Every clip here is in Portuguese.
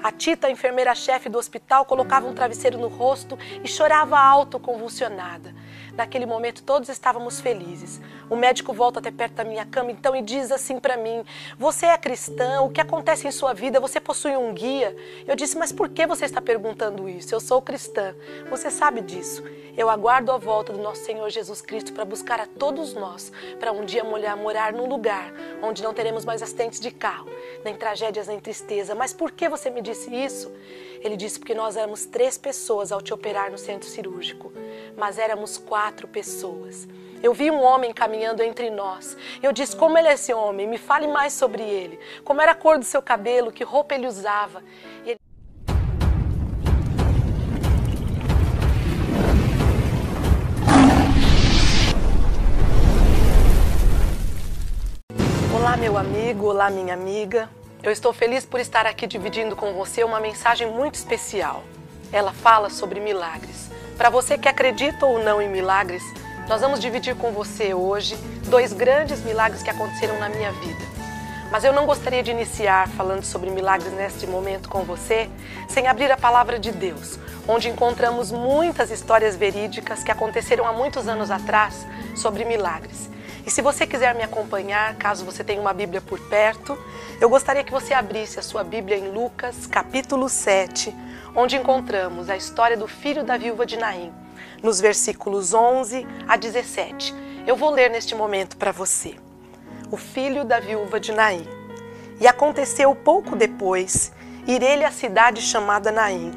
A Tita, a enfermeira-chefe do hospital, colocava um travesseiro no rosto e chorava alto, convulsionada. Naquele momento todos estávamos felizes. O médico volta até perto da minha cama então e diz assim para mim: você é cristã? O que acontece em sua vida? Você possui um guia? Eu disse: mas por que você está perguntando isso? Eu sou cristã. Você sabe disso. Eu aguardo a volta do nosso Senhor Jesus Cristo para buscar a todos nós, para um dia morar num lugar onde não teremos mais acidentes de carro, nem tragédias, nem tristeza. Mas por que você me disse isso? Ele disse: porque nós éramos 3 pessoas ao te operar no centro cirúrgico, mas éramos 4 pessoas. Eu vi um homem caminhando entre nós. Eu disse: como ele é esse homem? Me fale mais sobre ele. Como era a cor do seu cabelo? Que roupa ele usava? E ele... Olá, meu amigo, olá, minha amiga. Eu estou feliz por estar aqui dividindo com você uma mensagem muito especial. Ela fala sobre milagres. Para você que acredita ou não em milagres, nós vamos dividir com você hoje 2 grandes milagres que aconteceram na minha vida. Mas eu não gostaria de iniciar falando sobre milagres neste momento com você sem abrir a palavra de Deus, onde encontramos muitas histórias verídicas que aconteceram há muitos anos atrás sobre milagres. E se você quiser me acompanhar, caso você tenha uma Bíblia por perto, eu gostaria que você abrisse a sua Bíblia em Lucas, capítulo 7, onde encontramos a história do filho da viúva de Naim, nos versículos 11 a 17. Eu vou ler neste momento para você. O filho da viúva de Naim. E aconteceu pouco depois, ir ele à cidade chamada Naim,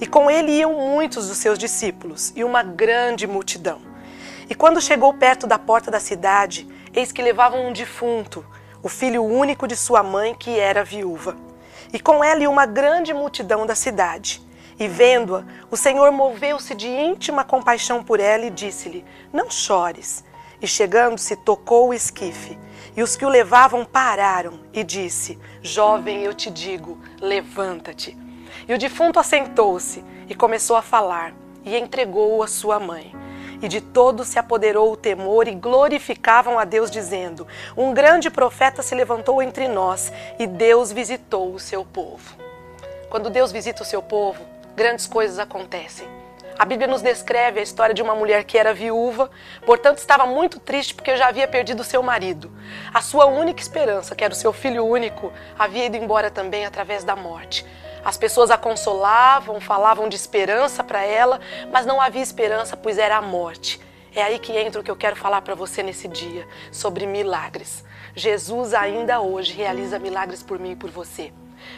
e com ele iam muitos dos seus discípulos, e uma grande multidão. E quando chegou perto da porta da cidade, eis que levavam um defunto, o filho único de sua mãe, que era viúva. E com ela ia uma grande multidão da cidade. E vendo-a, o Senhor moveu-se de íntima compaixão por ela e disse-lhe: não chores. E chegando-se, tocou o esquife. E os que o levavam pararam e disse: jovem, eu te digo, levanta-te. E o defunto assentou-se e começou a falar, e entregou-o à sua mãe. E de todos se apoderou o temor e glorificavam a Deus, dizendo: um grande profeta se levantou entre nós e Deus visitou o seu povo. Quando Deus visita o seu povo, grandes coisas acontecem. A Bíblia nos descreve a história de uma mulher que era viúva, portanto estava muito triste porque já havia perdido o seu marido. A sua única esperança, que era o seu filho único, havia ido embora também através da morte. As pessoas a consolavam, falavam de esperança para ela, mas não havia esperança, pois era a morte. É aí que entra o que eu quero falar para você nesse dia, sobre milagres. Jesus ainda hoje realiza milagres por mim e por você.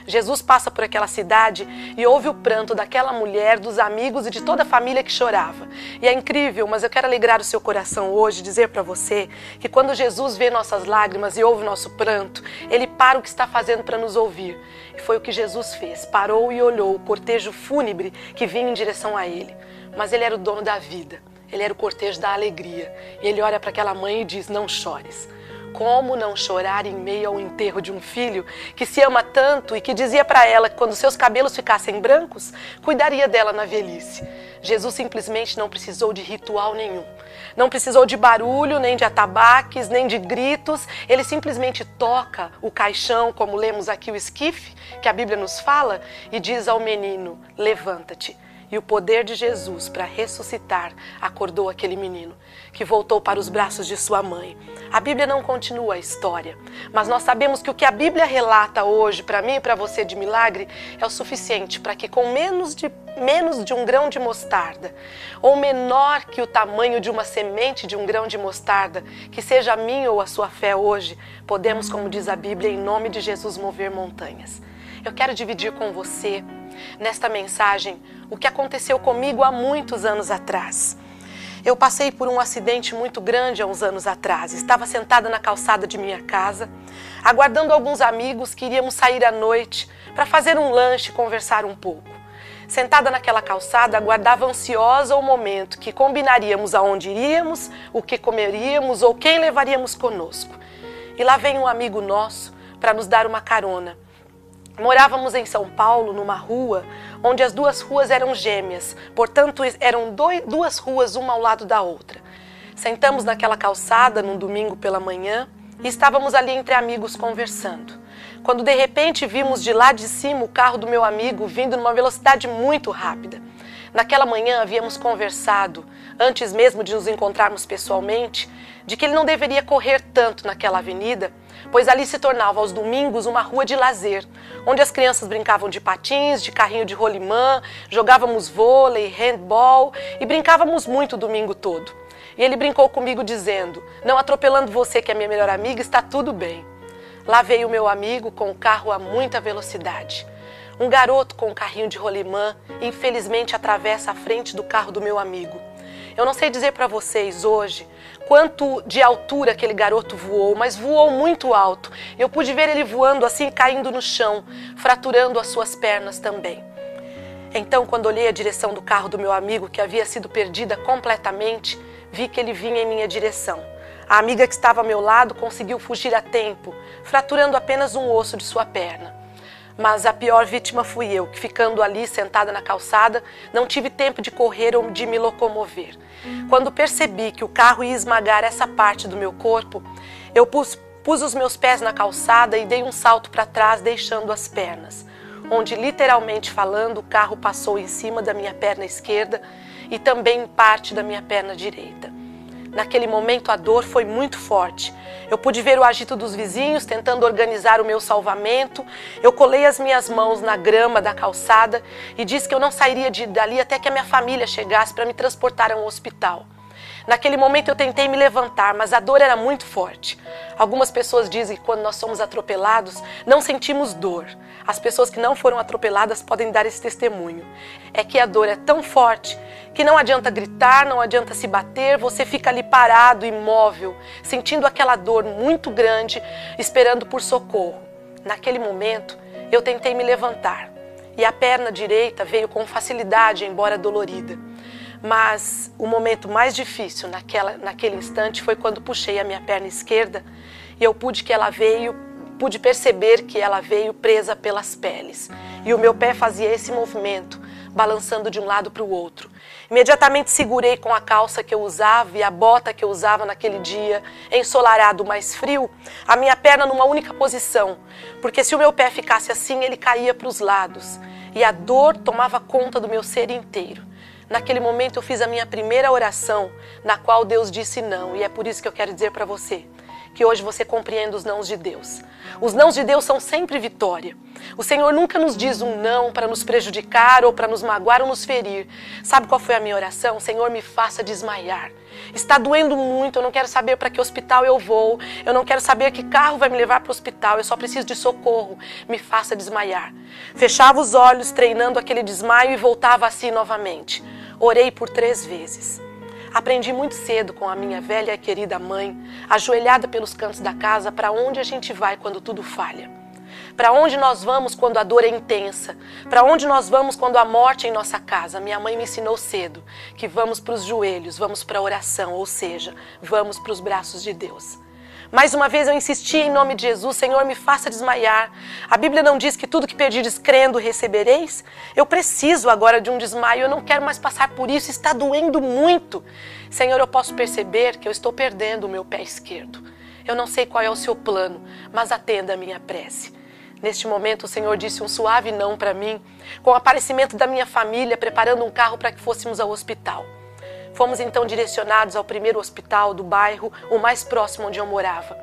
Jesus passa por aquela cidade e ouve o pranto daquela mulher, dos amigos e de toda a família que chorava. E é incrível, mas eu quero alegrar o seu coração hoje e dizer para você que quando Jesus vê nossas lágrimas e ouve nosso pranto, Ele para o que está fazendo para nos ouvir. E foi o que Jesus fez, parou e olhou o cortejo fúnebre que vinha em direção a Ele. Mas Ele era o dono da vida, Ele era o cortejo da alegria. E Ele olha para aquela mãe e diz: não chores. Como não chorar em meio ao enterro de um filho que se ama tanto e que dizia para ela que quando seus cabelos ficassem brancos, cuidaria dela na velhice. Jesus simplesmente não precisou de ritual nenhum. Não precisou de barulho, nem de atabaques, nem de gritos. Ele simplesmente toca o caixão, como lemos aqui o esquife, que a Bíblia nos fala, e diz ao menino: levanta-te. E o poder de Jesus para ressuscitar acordou aquele menino, que voltou para os braços de sua mãe. A Bíblia não continua a história, mas nós sabemos que o que a Bíblia relata hoje para mim e para você de milagre é o suficiente para que com menos de um grão de mostarda, ou menor que o tamanho de uma semente de um grão de mostarda, que seja a minha ou a sua fé hoje, podemos, como diz a Bíblia, em nome de Jesus mover montanhas. Eu quero dividir com você, nesta mensagem, o que aconteceu comigo há muitos anos atrás. Eu passei por um acidente muito grande há uns anos atrás. Estava sentada na calçada de minha casa, aguardando alguns amigos que iríamos sair à noite para fazer um lanche e conversar um pouco. Sentada naquela calçada, aguardava ansiosa o momento que combinaríamos aonde iríamos, o que comeríamos ou quem levaríamos conosco. E lá vem um amigo nosso para nos dar uma carona. Morávamos em São Paulo, numa rua, onde as 2 ruas eram gêmeas, portanto eram 2 ruas uma ao lado da outra. Sentamos naquela calçada num domingo pela manhã e estávamos ali entre amigos conversando. quando de repente vimos de lá de cima o carro do meu amigo vindo numa velocidade muito rápida. Naquela manhã havíamos conversado, antes mesmo de nos encontrarmos pessoalmente, de que ele não deveria correr tanto naquela avenida, pois ali se tornava aos domingos uma rua de lazer, onde as crianças brincavam de patins, de carrinho de rolimã, jogávamos vôlei, handball e brincávamos muito o domingo todo. E ele brincou comigo dizendo: não atropelando você, que é minha melhor amiga, está tudo bem. Lá veio o meu amigo com o carro a muita velocidade. Um garoto com um carrinho de rolimã, infelizmente, atravessa a frente do carro do meu amigo. Eu não sei dizer para vocês hoje quanto de altura aquele garoto voou, mas voou muito alto. Eu pude ver ele voando assim, caindo no chão, fraturando as suas pernas também. Então, quando olhei a direção do carro do meu amigo, que havia sido perdida completamente, vi que ele vinha em minha direção. A amiga que estava ao meu lado conseguiu fugir a tempo, fraturando apenas um osso de sua perna. Mas a pior vítima fui eu, que ficando ali sentada na calçada, não tive tempo de correr ou de me locomover. Quando percebi que o carro ia esmagar essa parte do meu corpo, eu pus os meus pés na calçada e dei um salto para trás, deixando as pernas, onde, literalmente falando, o carro passou em cima da minha perna esquerda e também em parte da minha perna direita. Naquele momento a dor foi muito forte. Eu pude ver o agito dos vizinhos tentando organizar o meu salvamento. Eu colei as minhas mãos na grama da calçada e disse que eu não sairia dali até que a minha família chegasse para me transportar a um hospital. Naquele momento eu tentei me levantar, mas a dor era muito forte. Algumas pessoas dizem que quando nós somos atropelados, não sentimos dor. As pessoas que não foram atropeladas podem dar esse testemunho. É que a dor é tão forte que não adianta gritar, não adianta se bater, você fica ali parado, imóvel, sentindo aquela dor muito grande, esperando por socorro. Naquele momento, eu tentei me levantar e a perna direita veio com facilidade, embora dolorida. Mas o momento mais difícil naquele instante foi quando puxei a minha perna esquerda e eu pude perceber que ela veio presa pelas peles. E o meu pé fazia esse movimento, balançando de um lado para o outro. Imediatamente segurei com a calça que eu usava e a bota que eu usava naquele dia, ensolarado, mais frio, a minha perna numa única posição, porque se o meu pé ficasse assim, ele caía para os lados e a dor tomava conta do meu ser inteiro. Naquele momento eu fiz a minha primeira oração, na qual Deus disse não, e é por isso que eu quero dizer para você, que hoje você compreenda os nãos de Deus. Os nãos de Deus são sempre vitória. O Senhor nunca nos diz um não para nos prejudicar ou para nos magoar ou nos ferir. Sabe qual foi a minha oração? Senhor, me faça desmaiar. Está doendo muito, eu não quero saber para que hospital eu vou, eu não quero saber que carro vai me levar para o hospital, eu só preciso de socorro, me faça desmaiar. Fechava os olhos, treinando aquele desmaio e voltava assim novamente. Orei por 3 vezes. Aprendi muito cedo com a minha velha e querida mãe, ajoelhada pelos cantos da casa, para onde a gente vai quando tudo falha. Para onde nós vamos quando a dor é intensa? Para onde nós vamos quando a morte é em nossa casa? Minha mãe me ensinou cedo que vamos para os joelhos, vamos para a oração, ou seja, vamos para os braços de Deus. Mais uma vez eu insisti em nome de Jesus, Senhor, me faça desmaiar. A Bíblia não diz que tudo que pedires crendo recebereis? Eu preciso agora de um desmaio, eu não quero mais passar por isso, está doendo muito. Senhor, eu posso perceber que eu estou perdendo o meu pé esquerdo. Eu não sei qual é o seu plano, mas atenda a minha prece. Neste momento o Senhor disse um suave não para mim, com o aparecimento da minha família, preparando um carro para que fôssemos ao hospital. Fomos então direcionados ao primeiro hospital do bairro, o mais próximo onde eu morava.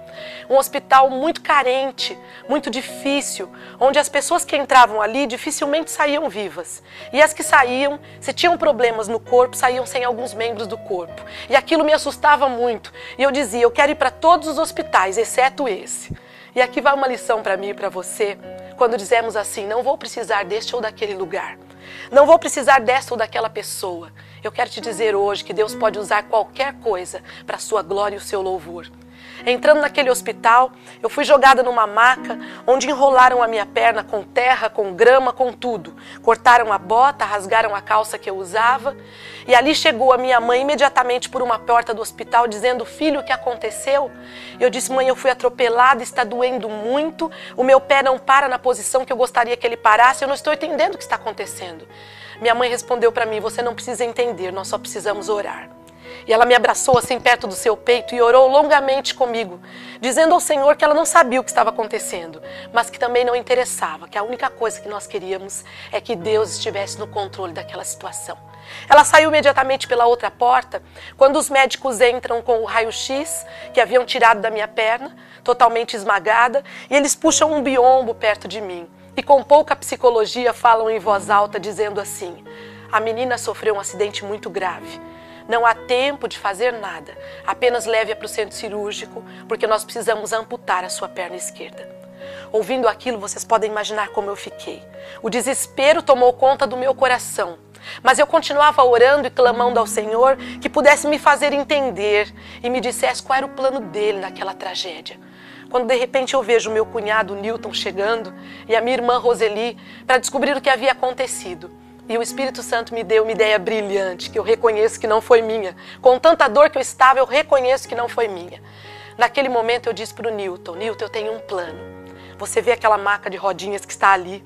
Um hospital muito carente, muito difícil, onde as pessoas que entravam ali dificilmente saíam vivas. E as que saíam, se tinham problemas no corpo, saíam sem alguns membros do corpo. E aquilo me assustava muito. E eu dizia, eu quero ir para todos os hospitais, exceto esse. E aqui vai uma lição para mim e para você, quando dizemos assim, não vou precisar deste ou daquele lugar. Não vou precisar dessa ou daquela pessoa. Eu quero te dizer hoje que Deus pode usar qualquer coisa para a sua glória e o seu louvor. Entrando naquele hospital, eu fui jogada numa maca, onde enrolaram a minha perna com terra, com grama, com tudo. Cortaram a bota, rasgaram a calça que eu usava. E ali chegou a minha mãe imediatamente por uma porta do hospital, dizendo, filho, o que aconteceu? Eu disse, mãe, eu fui atropelada, está doendo muito, o meu pé não para na posição que eu gostaria que ele parasse, eu não estou entendendo o que está acontecendo. Minha mãe respondeu para mim, você não precisa entender, nós só precisamos orar. E ela me abraçou assim perto do seu peito e orou longamente comigo, dizendo ao Senhor que ela não sabia o que estava acontecendo, mas que também não interessava, que a única coisa que nós queríamos é que Deus estivesse no controle daquela situação. Ela saiu imediatamente pela outra porta, quando os médicos entram com o raio-x que haviam tirado da minha perna, totalmente esmagada, e eles puxam um biombo perto de mim. E com pouca psicologia falam em voz alta, dizendo assim: a menina sofreu um acidente muito grave. Não há tempo de fazer nada, apenas leve-a para o centro cirúrgico, porque nós precisamos amputar a sua perna esquerda. Ouvindo aquilo, vocês podem imaginar como eu fiquei. O desespero tomou conta do meu coração, mas eu continuava orando e clamando ao Senhor que pudesse me fazer entender e me dissesse qual era o plano dele naquela tragédia. Quando de repente eu vejo o meu cunhado Newton chegando e a minha irmã Roseli para descobrir o que havia acontecido. E o Espírito Santo me deu uma ideia brilhante, que eu reconheço que não foi minha. Com tanta dor que eu estava, eu reconheço que não foi minha. Naquele momento eu disse para o Newton: Newton, eu tenho um plano. Você vê aquela maca de rodinhas que está ali?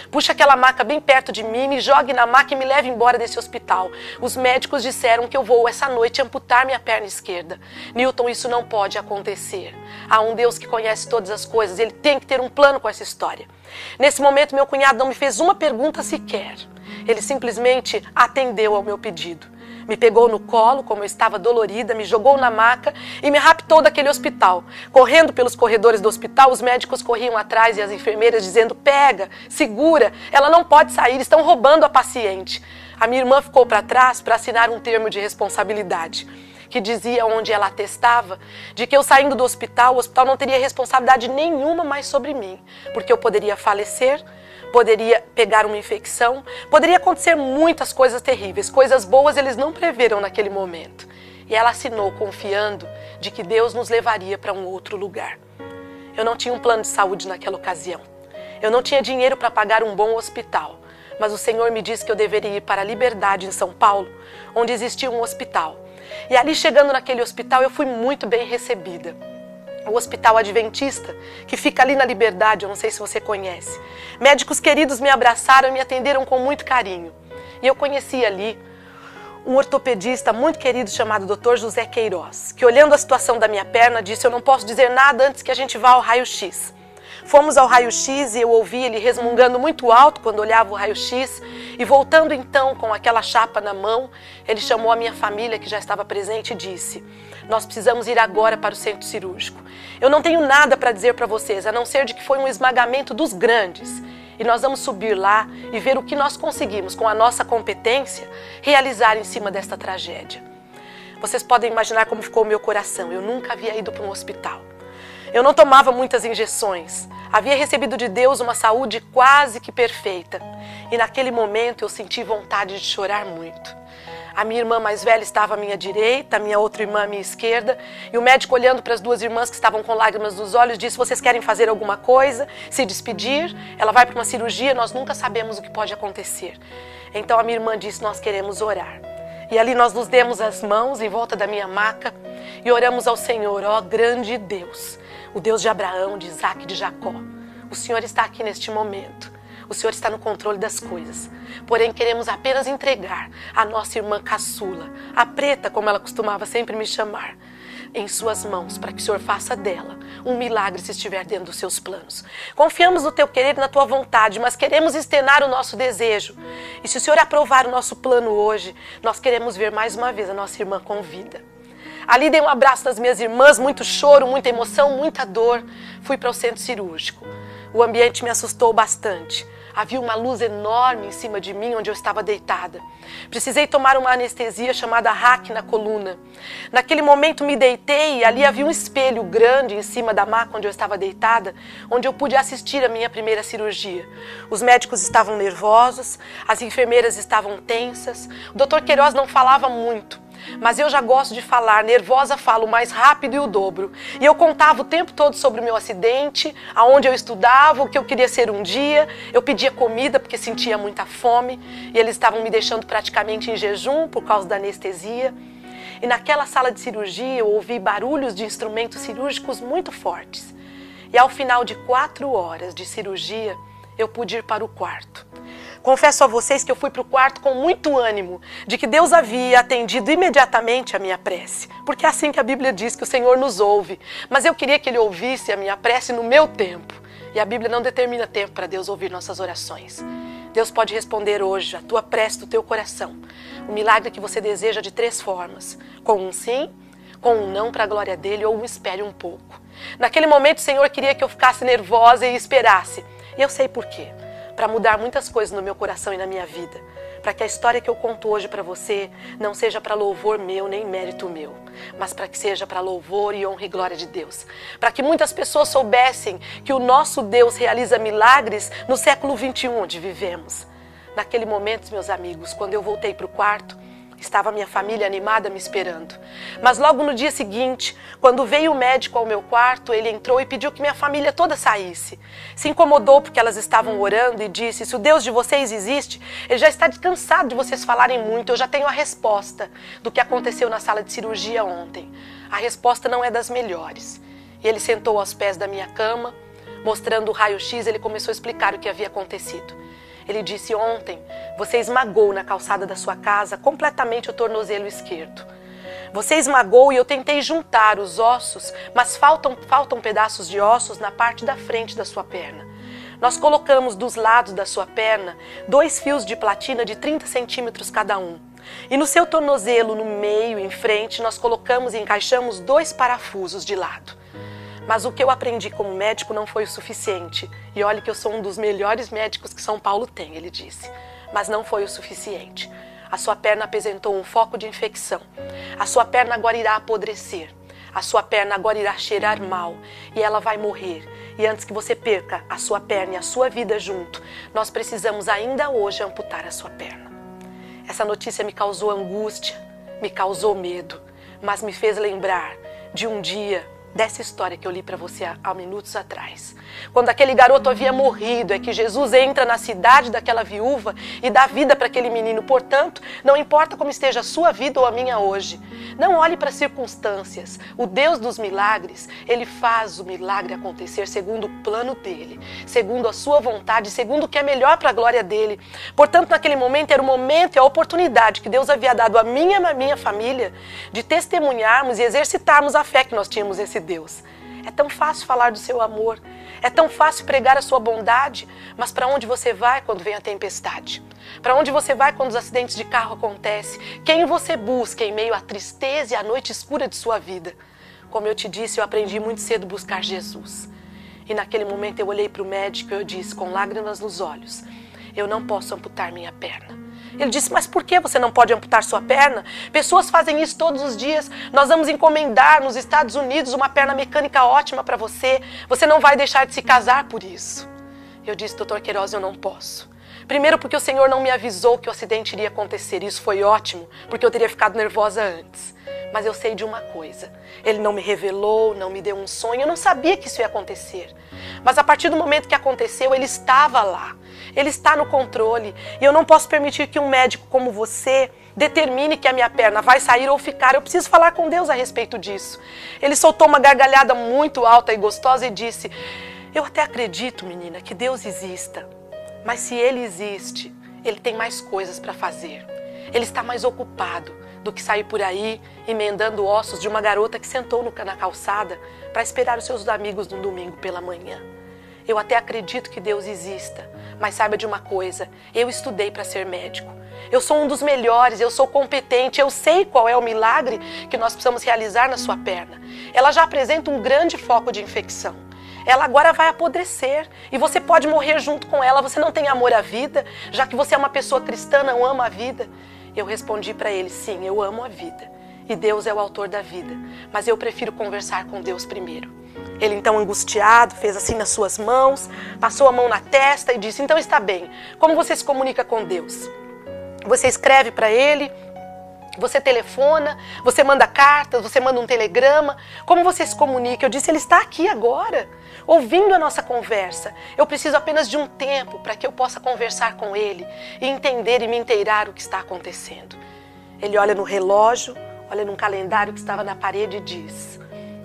Puxa aquela maca bem perto de mim, me jogue na maca e me leve embora desse hospital. Os médicos disseram que eu vou essa noite amputar minha perna esquerda. Newton, isso não pode acontecer. Há um Deus que conhece todas as coisas, ele tem que ter um plano com essa história. Nesse momento, meu cunhado não me fez uma pergunta sequer. Ele simplesmente atendeu ao meu pedido. Me pegou no colo, como eu estava dolorida, me jogou na maca e me raptou daquele hospital. Correndo pelos corredores do hospital, os médicos corriam atrás e as enfermeiras dizendo: pega, segura, ela não pode sair, estão roubando a paciente. A minha irmã ficou para trás para assinar um termo de responsabilidade, que dizia, onde ela atestava, de que eu saindo do hospital, o hospital não teria responsabilidade nenhuma mais sobre mim, porque eu poderia falecer, poderia pegar uma infecção, poderia acontecer muitas coisas terríveis, coisas boas eles não preveram naquele momento. E ela assinou confiando de que Deus nos levaria para um outro lugar. Eu não tinha um plano de saúde naquela ocasião. Eu não tinha dinheiro para pagar um bom hospital, mas o Senhor me disse que eu deveria ir para a Liberdade, em São Paulo, onde existia um hospital. E ali, chegando naquele hospital, eu fui muito bem recebida. O Hospital Adventista, que fica ali na Liberdade, eu não sei se você conhece. Médicos queridos me abraçaram e me atenderam com muito carinho. E eu conheci ali um ortopedista muito querido chamado Dr. José Queiroz, que, olhando a situação da minha perna, disse: eu não posso dizer nada antes que a gente vá ao raio-x. Fomos ao raio-x e eu ouvi ele resmungando muito alto quando olhava o raio-x, e voltando então com aquela chapa na mão, ele chamou a minha família, que já estava presente, e disse: nós precisamos ir agora para o centro cirúrgico. Eu não tenho nada para dizer para vocês, a não ser de que foi um esmagamento dos grandes. E nós vamos subir lá e ver o que nós conseguimos, com a nossa competência, realizar em cima desta tragédia. Vocês podem imaginar como ficou o meu coração. Eu nunca havia ido para um hospital. Eu não tomava muitas injeções. Havia recebido de Deus uma saúde quase que perfeita. E naquele momento eu senti vontade de chorar muito. A minha irmã mais velha estava à minha direita, a minha outra irmã à minha esquerda, e o médico, olhando para as duas irmãs que estavam com lágrimas nos olhos, disse: vocês querem fazer alguma coisa, se despedir? Ela vai para uma cirurgia, nós nunca sabemos o que pode acontecer. Então a minha irmã disse: nós queremos orar. E ali nós nos demos as mãos em volta da minha maca e oramos ao Senhor: ó grande Deus, o Deus de Abraão, de Isaac e de Jacó. O Senhor está aqui neste momento. O Senhor está no controle das coisas. Porém, queremos apenas entregar a nossa irmã caçula, a preta, como ela costumava sempre me chamar, em suas mãos, para que o Senhor faça dela um milagre se estiver dentro dos seus planos. Confiamos no teu querer e na tua vontade, mas queremos externar o nosso desejo. E se o Senhor aprovar o nosso plano hoje, nós queremos ver mais uma vez a nossa irmã com vida. Ali dei um abraço nas minhas irmãs, muito choro, muita emoção, muita dor. Fui para o centro cirúrgico. O ambiente me assustou bastante. Havia uma luz enorme em cima de mim, onde eu estava deitada. Precisei tomar uma anestesia chamada RAC na coluna. Naquele momento me deitei e ali havia um espelho grande em cima da maca onde eu estava deitada, onde eu pude assistir a minha primeira cirurgia. Os médicos estavam nervosos, as enfermeiras estavam tensas. O Dr. Queiroz não falava muito, mas eu já gosto de falar. Nervosa, falo mais rápido e o dobro. E eu contava o tempo todo sobre o meu acidente, aonde eu estudava, o que eu queria ser um dia. Eu pedia comida porque sentia muita fome e eles estavam me deixando praticamente em jejum por causa da anestesia. E naquela sala de cirurgia eu ouvi barulhos de instrumentos cirúrgicos muito fortes. E ao final de 4 horas de cirurgia, eu pude ir para o quarto. Confesso a vocês que eu fui para o quarto com muito ânimo, de que Deus havia atendido imediatamente a minha prece. Porque é assim que a Bíblia diz que o Senhor nos ouve. Mas eu queria que Ele ouvisse a minha prece no meu tempo. E a Bíblia não determina tempo para Deus ouvir nossas orações. Deus pode responder hoje a tua prece do teu coração. O milagre que você deseja de 3 formas. Com um sim, com um não para a glória dele ou um espere um pouco. Naquele momento o Senhor queria que eu ficasse nervosa e esperasse. E eu sei por quê. Para mudar muitas coisas no meu coração e na minha vida. Para que a história que eu conto hoje para você não seja para louvor meu nem mérito meu, mas para que seja para louvor e honra e glória de Deus. Para que muitas pessoas soubessem que o nosso Deus realiza milagres no século 21 onde vivemos. Naquele momento, meus amigos, quando eu voltei para o quarto, estava minha família animada me esperando. Mas logo no dia seguinte, quando veio o médico ao meu quarto, ele entrou e pediu que minha família toda saísse. Se incomodou porque elas estavam orando e disse: se o Deus de vocês existe, ele já está cansado de vocês falarem muito, eu já tenho a resposta do que aconteceu na sala de cirurgia ontem. A resposta não é das melhores. E ele sentou aos pés da minha cama, mostrando o raio-x, ele começou a explicar o que havia acontecido. Ele disse: ontem você esmagou na calçada da sua casa completamente o tornozelo esquerdo. Você esmagou e eu tentei juntar os ossos, mas faltam pedaços de ossos na parte da frente da sua perna. Nós colocamos dos lados da sua perna 2 fios de platina de 30 centímetros cada um. E no seu tornozelo, no meio, em frente, nós colocamos e encaixamos 2 parafusos de lado. Mas o que eu aprendi como médico não foi o suficiente. E olhe que eu sou um dos melhores médicos que São Paulo tem, ele disse. Mas não foi o suficiente. A sua perna apresentou um foco de infecção. A sua perna agora irá apodrecer. A sua perna agora irá cheirar mal. E ela vai morrer. E antes que você perca a sua perna e a sua vida junto, nós precisamos ainda hoje amputar a sua perna. Essa notícia me causou angústia, me causou medo, mas me fez lembrar de um dia, dessa história que eu li para você há minutos atrás. Quando aquele garoto havia morrido, é que Jesus entra na cidade daquela viúva e dá vida para aquele menino. Portanto, não importa como esteja a sua vida ou a minha hoje, não olhe para as circunstâncias. O Deus dos milagres, Ele faz o milagre acontecer segundo o plano dEle, segundo a sua vontade, segundo o que é melhor para a glória dEle. Portanto, naquele momento era o momento e a oportunidade que Deus havia dado à minha família de testemunharmos e exercitarmos a fé que nós tínhamos esse Deus. É tão fácil falar do seu amor, é tão fácil pregar a sua bondade, mas para onde você vai quando vem a tempestade? Para onde você vai quando os acidentes de carro acontecem? Quem você busca em meio à tristeza e à noite escura de sua vida? Como eu te disse, eu aprendi muito cedo a buscar Jesus. E naquele momento eu olhei para o médico e eu disse, com lágrimas nos olhos: eu não posso amputar minha perna. Ele disse: mas por que você não pode amputar sua perna? Pessoas fazem isso todos os dias. Nós vamos encomendar nos Estados Unidos uma perna mecânica ótima para você. Você não vai deixar de se casar por isso. Eu disse: doutor Queiroz, eu não posso. Primeiro porque o Senhor não me avisou que o acidente iria acontecer. Isso foi ótimo, porque eu teria ficado nervosa antes. Mas eu sei de uma coisa. Ele não me revelou, não me deu um sonho. Eu não sabia que isso ia acontecer. Mas a partir do momento que aconteceu, Ele estava lá. Ele está no controle. E eu não posso permitir que um médico como você determine que a minha perna vai sair ou ficar. Eu preciso falar com Deus a respeito disso. Ele soltou uma gargalhada muito alta e gostosa e disse: eu até acredito, menina, que Deus exista. Mas se Ele existe, Ele tem mais coisas para fazer. Ele está mais ocupado do que sair por aí emendando ossos de uma garota que sentou na calçada para esperar os seus amigos no domingo pela manhã. Eu até acredito que Deus exista, mas saiba de uma coisa: eu estudei para ser médico. Eu sou um dos melhores, eu sou competente, eu sei qual é o milagre que nós precisamos realizar na sua perna. Ela já apresenta um grande foco de infecção. Ela agora vai apodrecer e você pode morrer junto com ela. Você não tem amor à vida, já que você é uma pessoa cristã, não ama a vida. Eu respondi para ele: sim, eu amo a vida e Deus é o autor da vida, mas eu prefiro conversar com Deus primeiro. Ele então, angustiado, fez assim nas suas mãos, passou a mão na testa e disse: então está bem, como você se comunica com Deus? Você escreve para Ele? Você telefona? Você manda cartas? Você manda um telegrama? Como você se comunica? Eu disse: Ele está aqui agora, ouvindo a nossa conversa. Eu preciso apenas de um tempo para que eu possa conversar com Ele e entender e me inteirar o que está acontecendo. Ele olha no relógio, olha num calendário que estava na parede e diz: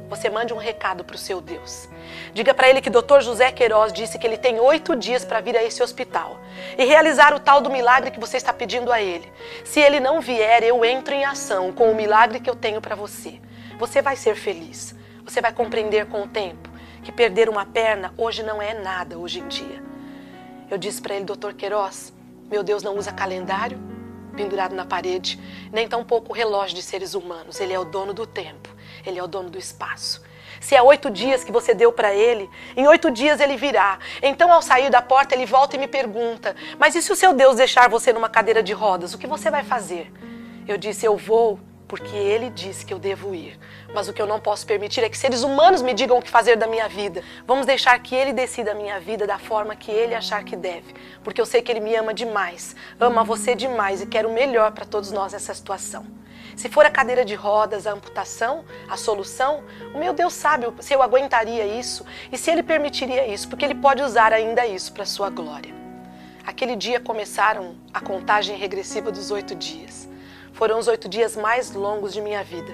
você mande um recado para o seu Deus. Diga para ele que Dr. José Queiroz disse que ele tem 8 dias para vir a esse hospital e realizar o tal do milagre que você está pedindo a ele. Se ele não vier, eu entro em ação com o milagre que eu tenho para você. Você vai ser feliz. Você vai compreender com o tempo que perder uma perna hoje não é nada hoje em dia. Eu disse para ele, Dr. Queiroz, meu Deus não usa calendário pendurado na parede, nem tampouco relógio de seres humanos. Ele é o dono do tempo, ele é o dono do espaço. Se é 8 dias que você deu para ele, em 8 dias ele virá. Então ao sair da porta ele volta e me pergunta, mas e se o seu Deus deixar você numa cadeira de rodas, o que você vai fazer? Eu disse, eu vou porque ele disse que eu devo ir. Mas o que eu não posso permitir é que seres humanos me digam o que fazer da minha vida. Vamos deixar que ele decida a minha vida da forma que ele achar que deve. Porque eu sei que ele me ama demais, ama você demais e quer o melhor para todos nós nessa situação. Se for a cadeira de rodas, a amputação, a solução, o meu Deus sabe se eu aguentaria isso e se ele permitiria isso, porque ele pode usar ainda isso para a sua glória. Aquele dia começaram a contagem regressiva dos 8 dias. Foram os 8 dias mais longos de minha vida.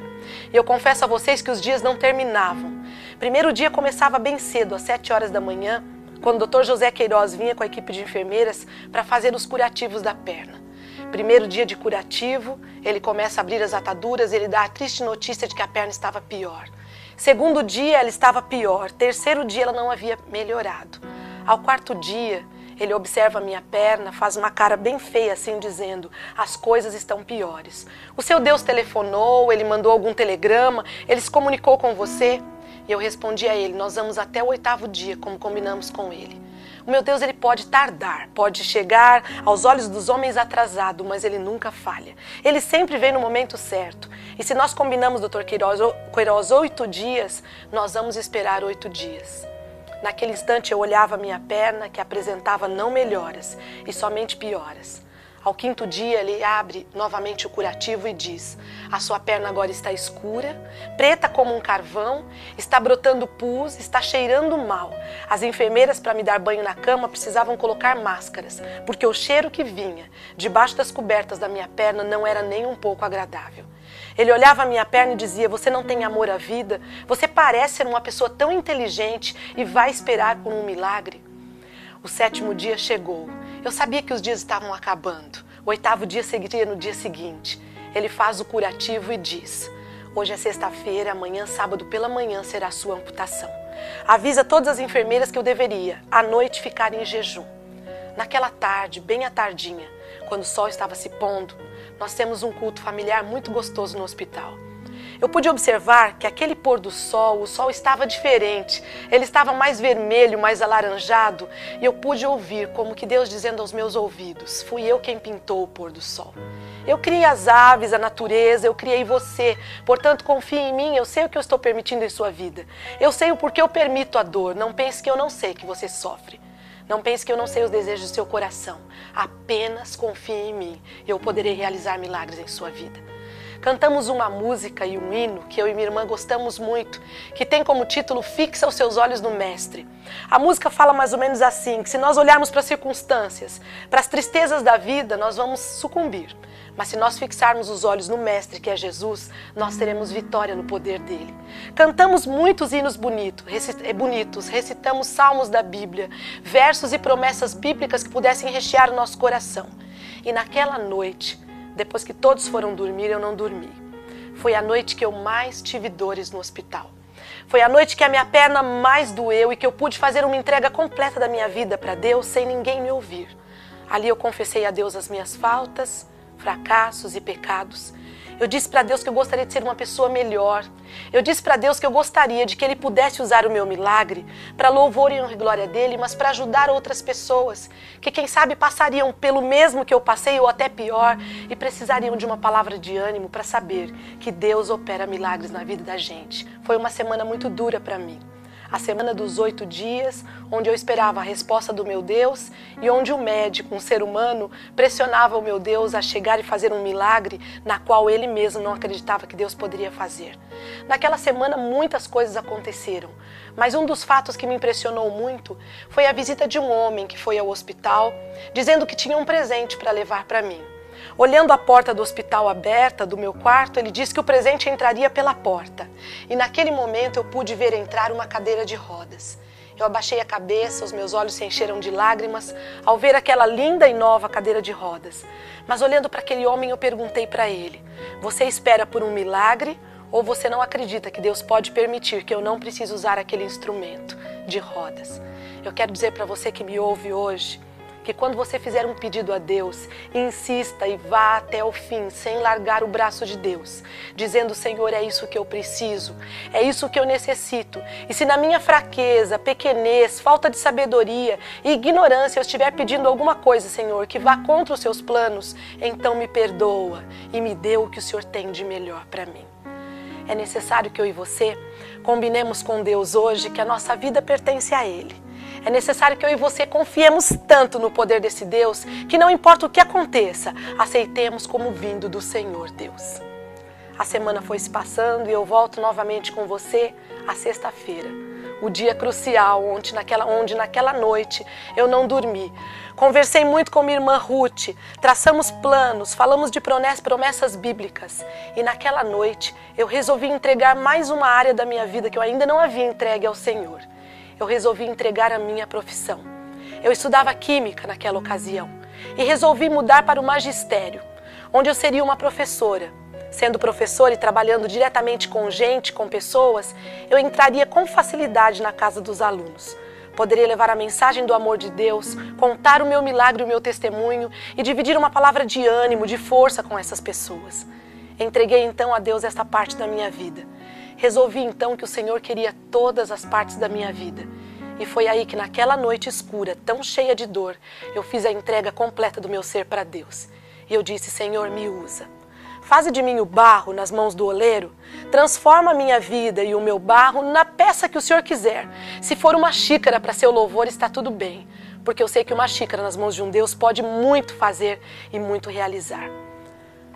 E eu confesso a vocês que os dias não terminavam. Primeiro dia começava bem cedo, às 7 horas da manhã, quando o Dr. José Queiroz vinha com a equipe de enfermeiras para fazer os curativos da perna. Primeiro dia de curativo, ele começa a abrir as ataduras e ele dá a triste notícia de que a perna estava pior. Segundo dia, ela estava pior. Terceiro dia, ela não havia melhorado. Ao 4º dia, ele observa a minha perna, faz uma cara bem feia assim, dizendo, as coisas estão piores. O seu Deus telefonou, ele mandou algum telegrama, ele se comunicou com você? E eu respondi a ele, nós vamos até o 8º dia, como combinamos com ele. O meu Deus, ele pode tardar, pode chegar aos olhos dos homens atrasado, mas ele nunca falha. Ele sempre vem no momento certo. E se nós combinamos, Dr. Queiroz, 8 dias, nós vamos esperar 8 dias. Naquele instante eu olhava a minha perna, que apresentava não melhoras, e somente pioras. Ao 5º dia ele abre novamente o curativo e diz, a sua perna agora está escura, preta como um carvão, está brotando pus, está cheirando mal. As enfermeiras para me dar banho na cama precisavam colocar máscaras, porque o cheiro que vinha debaixo das cobertas da minha perna não era nem um pouco agradável. Ele olhava a minha perna e dizia, você não tem amor à vida? Você parece ser uma pessoa tão inteligente e vai esperar por um milagre? O 7º dia chegou. Eu sabia que os dias estavam acabando. O 8º dia seguiria no dia seguinte. Ele faz o curativo e diz, hoje é sexta-feira, amanhã, sábado pela manhã, será a sua amputação. Avisa todas as enfermeiras que eu deveria, à noite, ficar em jejum. Naquela tarde, bem à tardinha, quando o sol estava se pondo, nós temos um culto familiar muito gostoso no hospital. Eu pude observar que aquele pôr do sol, o sol estava diferente. Ele estava mais vermelho, mais alaranjado. E eu pude ouvir como que Deus dizendo aos meus ouvidos, fui eu quem pintou o pôr do sol. Eu criei as aves, a natureza, eu criei você. Portanto, confie em mim, eu sei o que eu estou permitindo em sua vida. Eu sei o porquê eu permito a dor. Não pense que eu não sei que você sofre. Não pense que eu não sei os desejos do seu coração. Apenas confie em mim e eu poderei realizar milagres em sua vida. Cantamos uma música e um hino que eu e minha irmã gostamos muito, que tem como título Fixa os seus olhos no Mestre. A música fala mais ou menos assim, que se nós olharmos para as circunstâncias, para as tristezas da vida, nós vamos sucumbir. Mas se nós fixarmos os olhos no Mestre, que é Jesus, nós teremos vitória no poder dele. Cantamos muitos hinos bonitos, recitamos salmos da Bíblia, versos e promessas bíblicas que pudessem rechear o nosso coração. E naquela noite, depois que todos foram dormir, eu não dormi. Foi a noite que eu mais tive dores no hospital. Foi a noite que a minha perna mais doeu e que eu pude fazer uma entrega completa da minha vida para Deus sem ninguém me ouvir. Ali eu confessei a Deus as minhas faltas, fracassos e pecados. Eu disse para Deus que eu gostaria de ser uma pessoa melhor. Eu disse para Deus que eu gostaria de que Ele pudesse usar o meu milagre para louvor e glória dEle, mas para ajudar outras pessoas, que quem sabe passariam pelo mesmo que eu passei ou até pior e precisariam de uma palavra de ânimo para saber que Deus opera milagres na vida da gente. Foi uma semana muito dura para mim. A semana dos 8 dias, onde eu esperava a resposta do meu Deus e onde o médico, um ser humano, pressionava o meu Deus a chegar e fazer um milagre na qual ele mesmo não acreditava que Deus poderia fazer. Naquela semana muitas coisas aconteceram, mas um dos fatos que me impressionou muito foi a visita de um homem que foi ao hospital, dizendo que tinha um presente para levar para mim. Olhando a porta do hospital aberta do meu quarto, ele disse que o presente entraria pela porta. E naquele momento eu pude ver entrar uma cadeira de rodas. Eu abaixei a cabeça, os meus olhos se encheram de lágrimas ao ver aquela linda e nova cadeira de rodas. Mas olhando para aquele homem, eu perguntei para ele: você espera por um milagre ou você não acredita que Deus pode permitir que eu não precise usar aquele instrumento de rodas? Eu quero dizer para você que me ouve hoje, que quando você fizer um pedido a Deus, insista e vá até o fim, sem largar o braço de Deus, dizendo: Senhor, é isso que eu preciso, é isso que eu necessito. E se na minha fraqueza, pequenez, falta de sabedoria e ignorância eu estiver pedindo alguma coisa, Senhor, que vá contra os seus planos, então me perdoa e me dê o que o Senhor tem de melhor para mim. É necessário que eu e você combinemos com Deus hoje que a nossa vida pertence a Ele. É necessário que eu e você confiemos tanto no poder desse Deus que não importa o que aconteça, aceitemos como vindo do Senhor Deus. A semana foi se passando e eu volto novamente com você à sexta-feira. O dia crucial onde naquela noite eu não dormi. Conversei muito com minha irmã Ruth, traçamos planos, falamos de promessas bíblicas. E naquela noite eu resolvi entregar mais uma área da minha vida que eu ainda não havia entregue ao Senhor. Eu resolvi entregar a minha profissão. Eu estudava química naquela ocasião e resolvi mudar para o magistério, onde eu seria uma professora. Sendo professora e trabalhando diretamente com gente, com pessoas, eu entraria com facilidade na casa dos alunos. Poderia levar a mensagem do amor de Deus, contar o meu milagre, o meu testemunho e dividir uma palavra de ânimo, de força com essas pessoas. Entreguei então a Deus esta parte da minha vida. Resolvi então que o Senhor queria todas as partes da minha vida. E foi aí que naquela noite escura, tão cheia de dor, eu fiz a entrega completa do meu ser para Deus. E eu disse: Senhor, me usa. Faze de mim o barro nas mãos do oleiro, transforma a minha vida e o meu barro na peça que o Senhor quiser. Se for uma xícara para seu louvor, está tudo bem, porque eu sei que uma xícara nas mãos de um Deus pode muito fazer e muito realizar.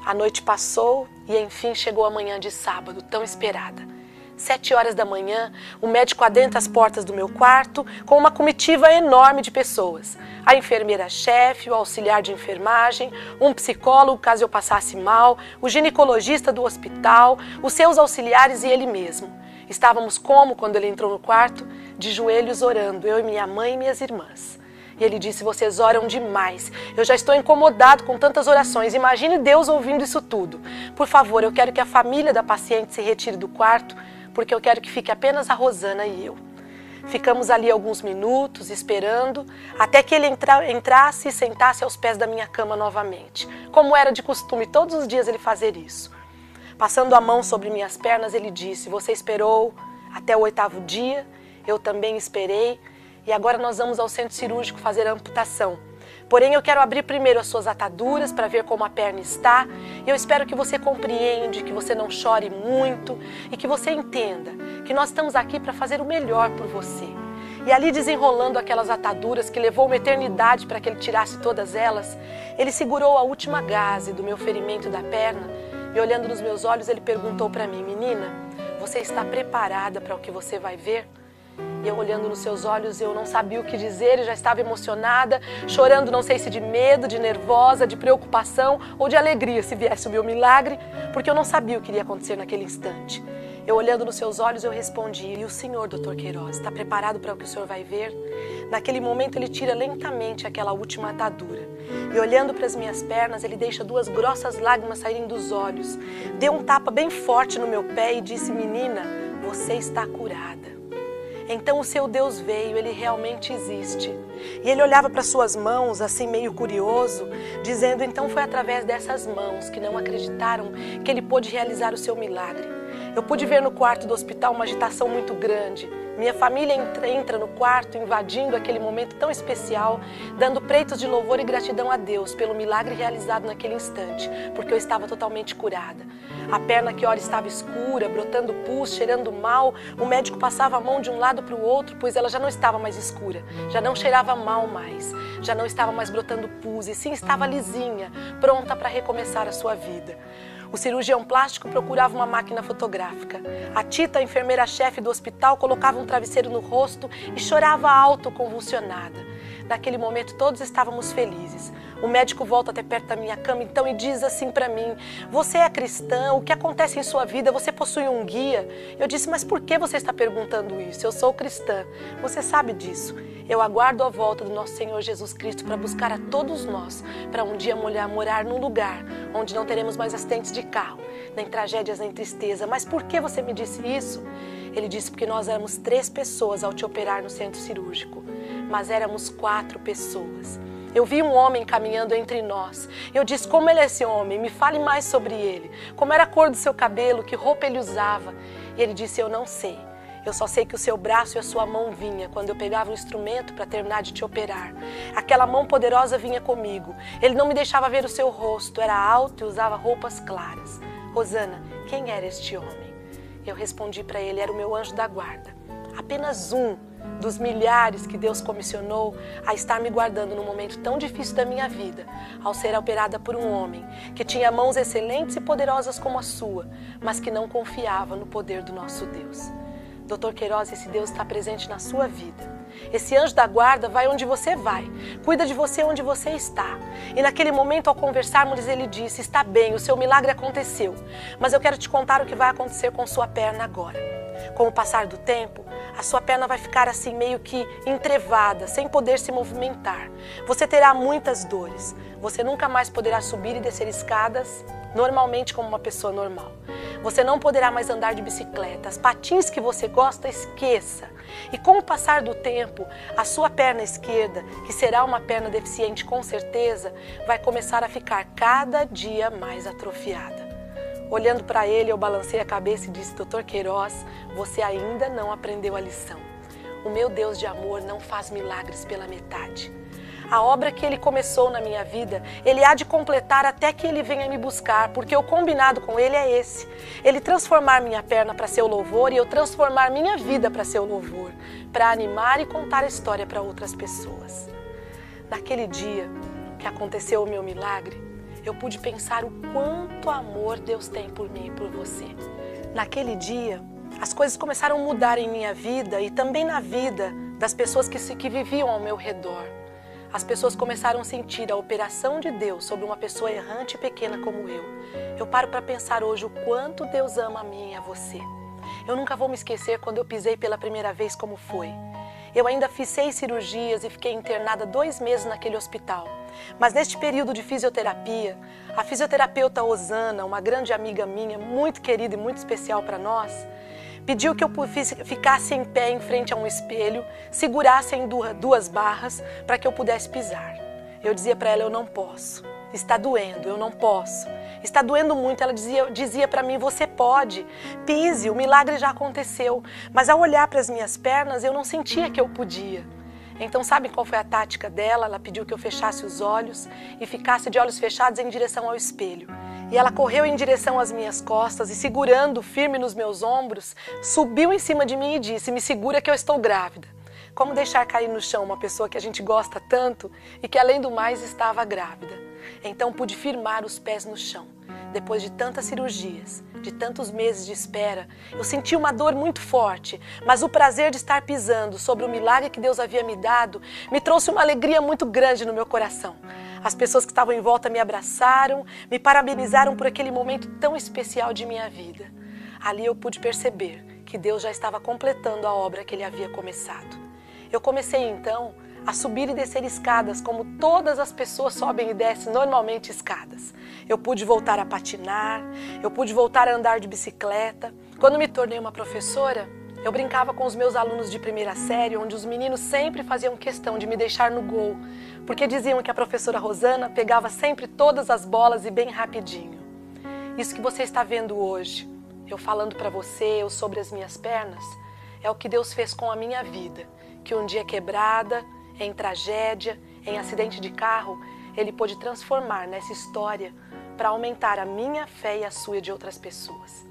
A noite passou e enfim chegou a manhã de sábado, tão esperada. 7 horas da manhã, o médico adentra as portas do meu quarto com uma comitiva enorme de pessoas. A enfermeira-chefe, o auxiliar de enfermagem, um psicólogo caso eu passasse mal, o ginecologista do hospital, os seus auxiliares e ele mesmo. Estávamos quando ele entrou no quarto, de joelhos orando, eu e minha mãe e minhas irmãs. E ele disse: vocês oram demais, eu já estou incomodado com tantas orações, imagine Deus ouvindo isso tudo. Por favor, eu quero que a família da paciente se retire do quarto, porque eu quero que fique apenas a Rosana e eu. Ficamos ali alguns minutos esperando até que ele entrasse e sentasse aos pés da minha cama novamente, como era de costume todos os dias ele fazer isso. Passando a mão sobre minhas pernas, ele disse: você esperou até o 8º dia, eu também esperei, e agora nós vamos ao centro cirúrgico fazer a amputação. Porém, eu quero abrir primeiro as suas ataduras para ver como a perna está. E eu espero que você compreenda, que você não chore muito e que você entenda que nós estamos aqui para fazer o melhor por você. E ali, desenrolando aquelas ataduras que levou uma eternidade para que ele tirasse todas elas, ele segurou a última gaze do meu ferimento da perna e, olhando nos meus olhos, ele perguntou para mim: menina, você está preparada para o que você vai ver? E eu, olhando nos seus olhos, eu não sabia o que dizer, eu já estava emocionada, chorando, não sei se de medo, de nervosa, de preocupação ou de alegria se viesse o meu milagre, porque eu não sabia o que iria acontecer naquele instante. Eu, olhando nos seus olhos, eu respondi: e o senhor, Dr. Queiroz, está preparado para o que o senhor vai ver? Naquele momento, ele tira lentamente aquela última atadura. E olhando para as minhas pernas, ele deixa 2 grossas lágrimas saírem dos olhos. Deu um tapa bem forte no meu pé e disse: menina, você está curada. Então o seu Deus veio, ele realmente existe. E ele olhava para suas mãos, assim meio curioso, dizendo: então foi através dessas mãos que não acreditaram que ele pôde realizar o seu milagre. Eu pude ver no quarto do hospital uma agitação muito grande. Minha família entra no quarto, invadindo aquele momento tão especial, dando preitos de louvor e gratidão a Deus pelo milagre realizado naquele instante, porque eu estava totalmente curada. A perna que ora estava escura, brotando pus, cheirando mal, o médico passava a mão de um lado para o outro, pois ela já não estava mais escura, já não cheirava mal mais, já não estava mais brotando pus, e sim estava lisinha, pronta para recomeçar a sua vida. O cirurgião plástico procurava uma máquina fotográfica. A Tita, a enfermeira-chefe do hospital, colocava um travesseiro no rosto e chorava alto, convulsionada. Naquele momento todos estávamos felizes. O médico volta até perto da minha cama então e diz assim para mim: você é cristã? O que acontece em sua vida? Você possui um guia? Eu disse: mas por que você está perguntando isso? Eu sou cristã. Você sabe disso. Eu aguardo a volta do nosso Senhor Jesus Cristo para buscar a todos nós, para um dia morar num lugar onde não teremos mais acidentes de carro, nem tragédias, nem tristeza. Mas por que você me disse isso? Ele disse: porque nós éramos 3 pessoas ao te operar no centro cirúrgico, mas éramos 4 pessoas. Eu vi um homem caminhando entre nós. Eu disse: como ele é esse homem? Me fale mais sobre ele. Como era a cor do seu cabelo? Que roupa ele usava? E ele disse: eu não sei. Eu só sei que o seu braço e a sua mão vinha quando eu pegava o instrumento para terminar de te operar. Aquela mão poderosa vinha comigo. Ele não me deixava ver o seu rosto. Era alto e usava roupas claras. Rosana, quem era este homem? Eu respondi para ele: era o meu anjo da guarda. Apenas um dos milhares que Deus comissionou a estar me guardando num momento tão difícil da minha vida, ao ser operada por um homem que tinha mãos excelentes e poderosas como a sua, mas que não confiava no poder do nosso Deus. Dr. Queiroz, esse Deus está presente na sua vida. Esse anjo da guarda vai onde você vai, cuida de você onde você está. E naquele momento, ao conversarmos, ele disse: está bem, o seu milagre aconteceu, mas eu quero te contar o que vai acontecer com sua perna agora. Com o passar do tempo, a sua perna vai ficar assim meio que entrevada, sem poder se movimentar. Você terá muitas dores. Você nunca mais poderá subir e descer escadas normalmente como uma pessoa normal. Você não poderá mais andar de bicicleta. As patins que você gosta, esqueça. E com o passar do tempo, a sua perna esquerda, que será uma perna deficiente com certeza, vai começar a ficar cada dia mais atrofiada. Olhando para ele, eu balancei a cabeça e disse: Dr. Queiroz, você ainda não aprendeu a lição. O meu Deus de amor não faz milagres pela metade. A obra que Ele começou na minha vida, Ele há de completar até que Ele venha me buscar, porque o combinado com Ele é esse. Ele transformar minha perna para seu louvor e eu transformar minha vida para seu louvor, para animar e contar a história para outras pessoas. Naquele dia que aconteceu o meu milagre, eu pude pensar o quanto amor Deus tem por mim e por você. Naquele dia, as coisas começaram a mudar em minha vida e também na vida das pessoas que viviam ao meu redor. As pessoas começaram a sentir a operação de Deus sobre uma pessoa errante e pequena como eu. Eu paro para pensar hoje o quanto Deus ama a mim e a você. Eu nunca vou me esquecer quando eu pisei pela primeira vez como foi. Eu ainda fiz 6 cirurgias e fiquei internada 2 meses naquele hospital. Mas neste período de fisioterapia, a fisioterapeuta Rosana, uma grande amiga minha, muito querida e muito especial para nós, pediu que eu ficasse em pé em frente a um espelho, segurasse em 2 barras para que eu pudesse pisar. Eu dizia para ela: eu não posso. Está doendo, eu não posso. Está doendo muito. Ela dizia para mim: você pode, pise, o milagre já aconteceu. Mas ao olhar para as minhas pernas, eu não sentia que eu podia. Então sabe qual foi a tática dela? Ela pediu que eu fechasse os olhos e ficasse de olhos fechados em direção ao espelho. E ela correu em direção às minhas costas e, segurando firme nos meus ombros, subiu em cima de mim e disse: me segura que eu estou grávida. Como deixar cair no chão uma pessoa que a gente gosta tanto e que, além do mais, estava grávida? Então pude firmar os pés no chão. Depois de tantas cirurgias, de tantos meses de espera, eu senti uma dor muito forte, mas o prazer de estar pisando sobre o milagre que Deus havia me dado me trouxe uma alegria muito grande no meu coração. As pessoas que estavam em volta me abraçaram, me parabenizaram por aquele momento tão especial de minha vida. Ali eu pude perceber que Deus já estava completando a obra que Ele havia começado. Eu comecei então a subir e descer escadas, como todas as pessoas sobem e descem normalmente escadas. Eu pude voltar a patinar, eu pude voltar a andar de bicicleta. Quando me tornei uma professora, eu brincava com os meus alunos de primeira série, onde os meninos sempre faziam questão de me deixar no gol, porque diziam que a professora Rosana pegava sempre todas as bolas e bem rapidinho. Isso que você está vendo hoje, eu falando para você, eu sobre as minhas pernas, é o que Deus fez com a minha vida, que um dia quebrada, em tragédia, em acidente de carro, Ele pôde transformar nessa história para aumentar a minha fé e a sua e de outras pessoas.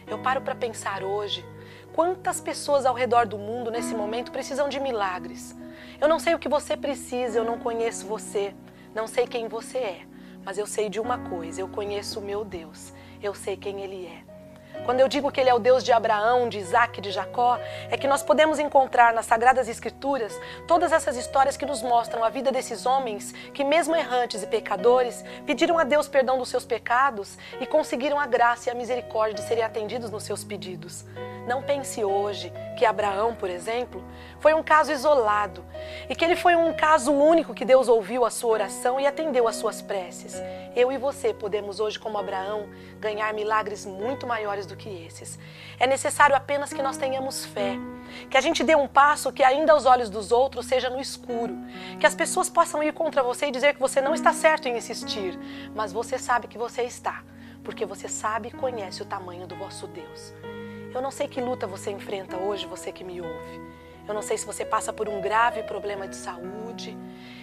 Eu paro para pensar hoje, quantas pessoas ao redor do mundo nesse momento precisam de milagres. Eu não sei o que você precisa, eu não conheço você, não sei quem você é, mas eu sei de uma coisa: eu conheço o meu Deus, eu sei quem Ele é. Quando eu digo que Ele é o Deus de Abraão, de Isaac e de Jacó, é que nós podemos encontrar nas Sagradas Escrituras todas essas histórias que nos mostram a vida desses homens que, mesmo errantes e pecadores, pediram a Deus perdão dos seus pecados e conseguiram a graça e a misericórdia de serem atendidos nos seus pedidos. Não pense hoje que Abraão, por exemplo, foi um caso isolado e que ele foi um caso único que Deus ouviu a sua oração e atendeu às suas preces. Eu e você podemos hoje, como Abraão, ganhar milagres muito maiores do que esses. É necessário apenas que nós tenhamos fé, que a gente dê um passo que ainda aos olhos dos outros seja no escuro, que as pessoas possam ir contra você e dizer que você não está certo em insistir, mas você sabe que você está, porque você sabe e conhece o tamanho do vosso Deus. Eu não sei que luta você enfrenta hoje, você que me ouve. Eu não sei se você passa por um grave problema de saúde.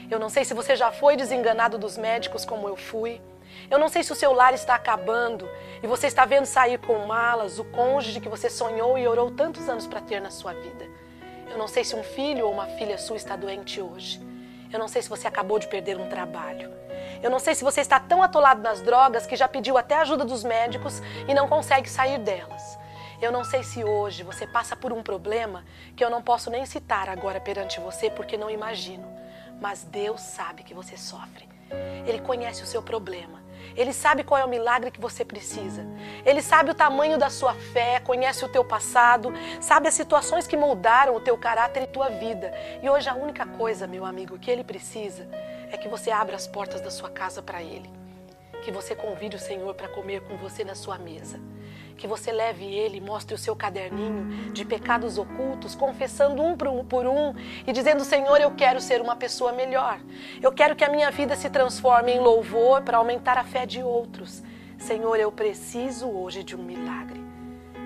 Eu não sei se você já foi desenganado dos médicos como eu fui. Eu não sei se o seu lar está acabando e você está vendo sair com malas o cônjuge que você sonhou e orou tantos anos para ter na sua vida. Eu não sei se um filho ou uma filha sua está doente hoje. Eu não sei se você acabou de perder um trabalho. Eu não sei se você está tão atolado nas drogas que já pediu até a ajuda dos médicos e não consegue sair delas. Eu não sei se hoje você passa por um problema que eu não posso nem citar agora perante você porque não imagino. Mas Deus sabe que você sofre. Ele conhece o seu problema. Ele sabe qual é o milagre que você precisa. Ele sabe o tamanho da sua fé, conhece o teu passado, sabe as situações que moldaram o teu caráter e tua vida. E hoje a única coisa, meu amigo, que Ele precisa é que você abra as portas da sua casa para Ele. Que você convide o Senhor para comer com você na sua mesa. Que você leve Ele, mostre o seu caderninho de pecados ocultos, confessando um por um e dizendo: Senhor, eu quero ser uma pessoa melhor. Eu quero que a minha vida se transforme em louvor para aumentar a fé de outros. Senhor, eu preciso hoje de um milagre.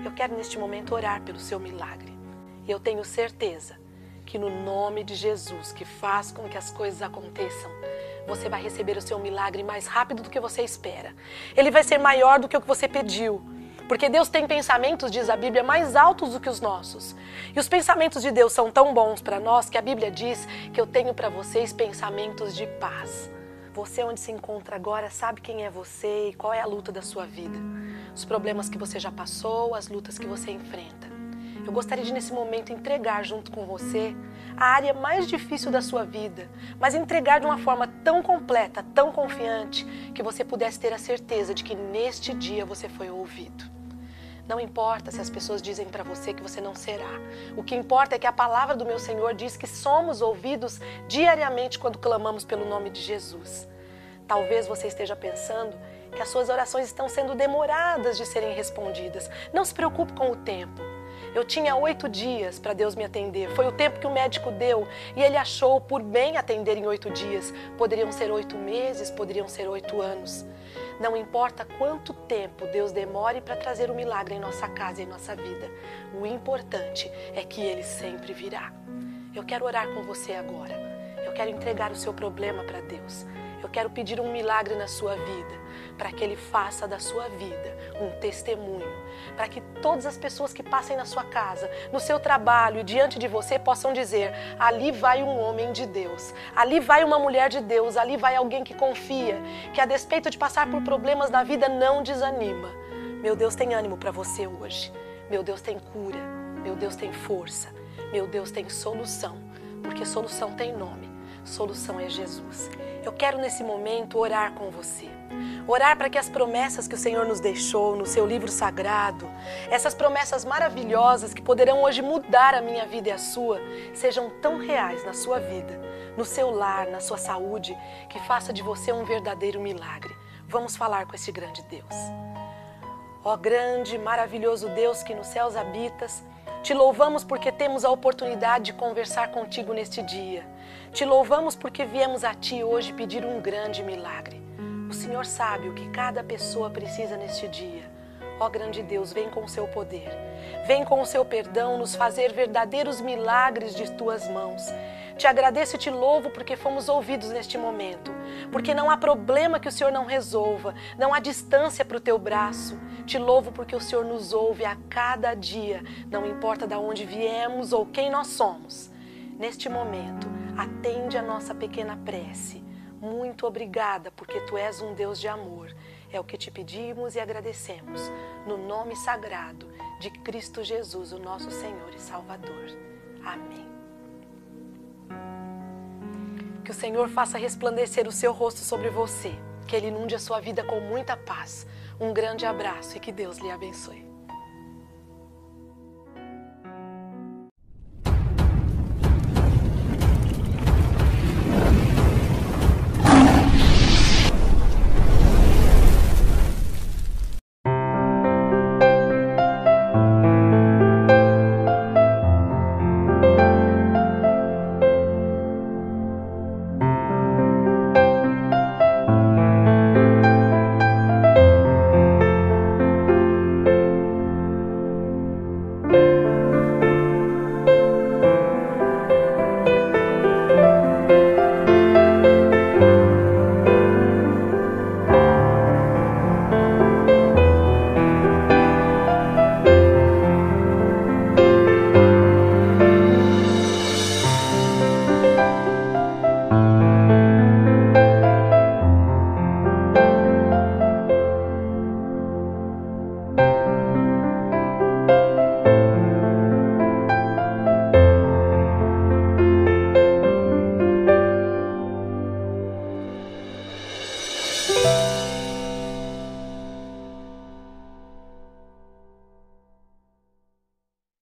Eu quero neste momento orar pelo seu milagre. E eu tenho certeza que no nome de Jesus, que faz com que as coisas aconteçam, você vai receber o seu milagre mais rápido do que você espera. Ele vai ser maior do que o que você pediu. Porque Deus tem pensamentos, diz a Bíblia, mais altos do que os nossos. E os pensamentos de Deus são tão bons para nós que a Bíblia diz que eu tenho para vocês pensamentos de paz. Você onde se encontra agora sabe quem é você e qual é a luta da sua vida. Os problemas que você já passou, as lutas que você enfrenta. Eu gostaria de nesse momento entregar junto com você a área mais difícil da sua vida, mas entregar de uma forma tão completa, tão confiante, que você pudesse ter a certeza de que neste dia você foi ouvido. Não importa se as pessoas dizem para você que você não será. O que importa é que a palavra do meu Senhor diz que somos ouvidos diariamente quando clamamos pelo nome de Jesus. Talvez você esteja pensando que as suas orações estão sendo demoradas de serem respondidas. Não se preocupe com o tempo. Eu tinha 8 dias para Deus me atender. Foi o tempo que o médico deu e Ele achou por bem atender em 8 dias. Poderiam ser 8 meses, poderiam ser 8 anos. Não importa quanto tempo Deus demore para trazer o milagre em nossa casa e em nossa vida. O importante é que Ele sempre virá. Eu quero orar com você agora. Eu quero entregar o seu problema para Deus. Eu quero pedir um milagre na sua vida, para que Ele faça da sua vida um testemunho, para que todas as pessoas que passem na sua casa, no seu trabalho e diante de você possam dizer: ali vai um homem de Deus, ali vai uma mulher de Deus, ali vai alguém que confia, que a despeito de passar por problemas na vida não desanima. Meu Deus tem ânimo para você hoje, meu Deus tem cura, meu Deus tem força, meu Deus tem solução, porque solução tem nome, solução é Jesus. Eu quero nesse momento orar com você. Orar para que as promessas que o Senhor nos deixou no seu livro sagrado, essas promessas maravilhosas que poderão hoje mudar a minha vida e a sua, sejam tão reais na sua vida, no seu lar, na sua saúde, que faça de você um verdadeiro milagre. Vamos falar com esse grande Deus. Ó grande, maravilhoso Deus que nos céus habitas, te louvamos porque temos a oportunidade de conversar contigo neste dia. Te louvamos porque viemos a Ti hoje pedir um grande milagre. O Senhor sabe o que cada pessoa precisa neste dia. Ó grande Deus, vem com o seu poder. Vem com o seu perdão nos fazer verdadeiros milagres de Tuas mãos. Te agradeço e te louvo porque fomos ouvidos neste momento. Porque não há problema que o Senhor não resolva. Não há distância para o Teu braço. Te louvo porque o Senhor nos ouve a cada dia. Não importa de onde viemos ou quem nós somos. Neste momento, atende a nossa pequena prece. Muito obrigada porque Tu és um Deus de amor. É o que te pedimos e agradecemos, no nome sagrado de Cristo Jesus, o nosso Senhor e Salvador. Amém. Que o Senhor faça resplandecer o seu rosto sobre você, que Ele inunde a sua vida com muita paz. Um grande abraço e que Deus lhe abençoe.